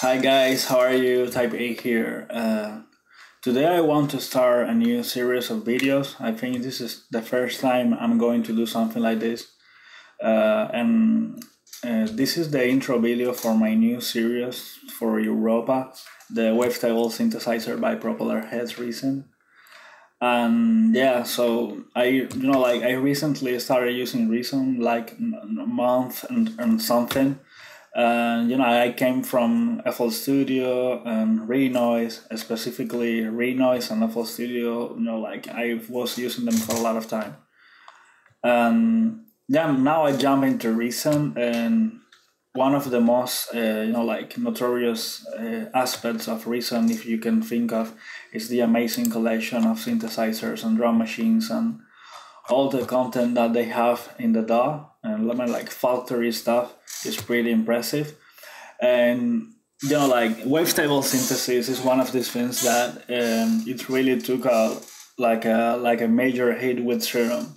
Hi guys, how are you? Type A here. Today I want to start a new series of videos. I think this is the first time I'm going to do something like this. And this is the intro video for my new series for Europa, the wavetable synthesizer by Propeller Heads Reason. And yeah, so I recently started using Reason like a month and something. And I came from FL Studio and Renoise, specifically Renoise and FL Studio. I was using them for a lot of time. And yeah, now I jump into Reason, and one of the most notorious aspects of Reason, if you can think of, is the amazing collection of synthesizers and drum machines and all the content that they have in the DAW and like factory stuff is pretty impressive. And wavetable synthesis is one of these things that it really took a major hit with Serum.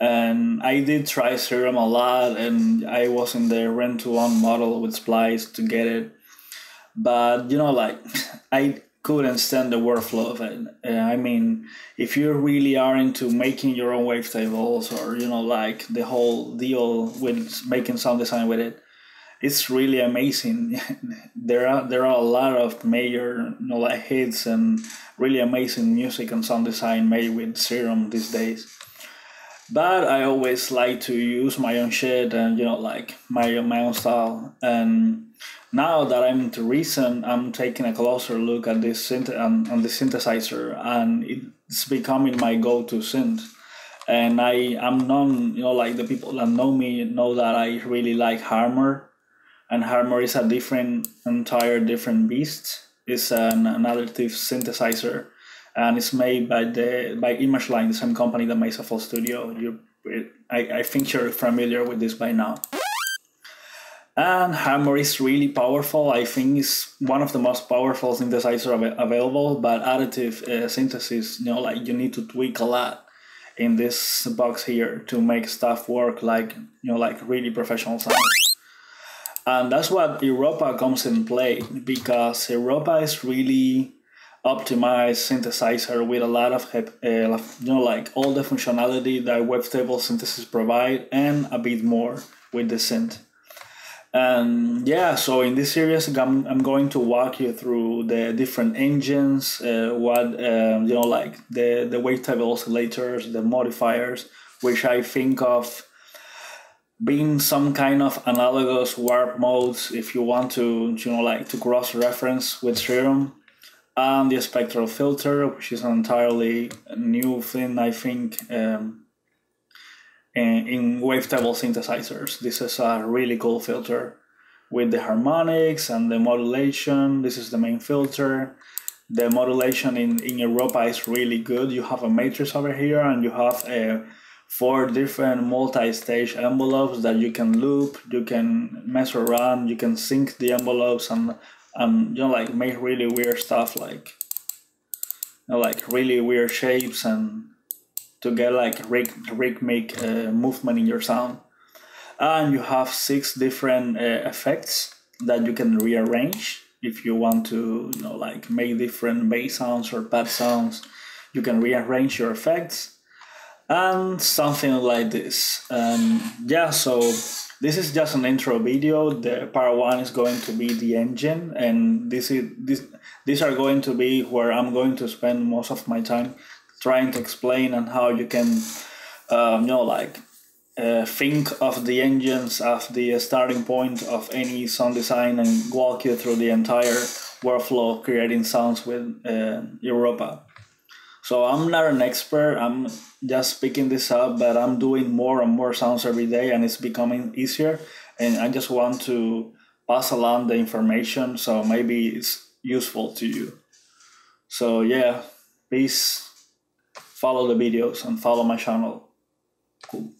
And I did try Serum a lot, and I was in the rent-to-own model with Splice to get it. But I couldn't stand the workflow of it. I mean, if you really are into making your own wavetables, or like the whole deal with making sound design with it, it's really amazing. there are a lot of major hits and really amazing music and sound design made with Serum these days. But I always like to use my own shit and my own style. And now that I'm into Reason, I'm taking a closer look at this on the synthesizer, and it's becoming my go-to synth. And I'm known, the people that know me know that I really like Harmor, and Harmor is a entire different beast. It's an additive synthesizer, and it's made by ImageLine, the same company that makes FL Studio. I think you're familiar with this by now. And Hammer is really powerful. I think it's one of the most powerful synthesizers available, but additive synthesis, you need to tweak a lot in this box here to make stuff work like really professional sound. And that's what Europa comes in play, because Europa is really optimized synthesizer with a lot of all the functionality that wavetable synthesis provide, and a bit more with the synth. And yeah, so in this series, I'm going to walk you through the different engines, the wavetable oscillators, the modifiers, which I think of being some kind of analogous warp modes if you want to to cross-reference with Serum, and the spectral filter, which is an entirely new thing, I think, in wavetable synthesizers. This is a really cool filter with the harmonics and the modulation. This is the main filter. The modulation in Europa is really good. You have a matrix over here, and you have 4 different multi-stage envelopes that you can loop, you can mess around, you can sync the envelopes and make really weird stuff, like really weird shapes, and to get rhythmic movement in your sound. And you have 6 different effects that you can rearrange if you want to make different bass sounds or pad sounds. You can rearrange your effects and something like this. And yeah, so this is just an intro video. The part 1 is going to be the engine, and these are going to be where I'm going to spend most of my time trying to explain on how you can think of the engines as the starting point of any sound design, and walk you through the entire workflow of creating sounds with Europa. So I'm not an expert, I'm just picking this up, but I'm doing more and more sounds every day, and it's becoming easier, and I just want to pass along the information, so maybe it's useful to you. So yeah, please follow the videos and follow my channel. Cool.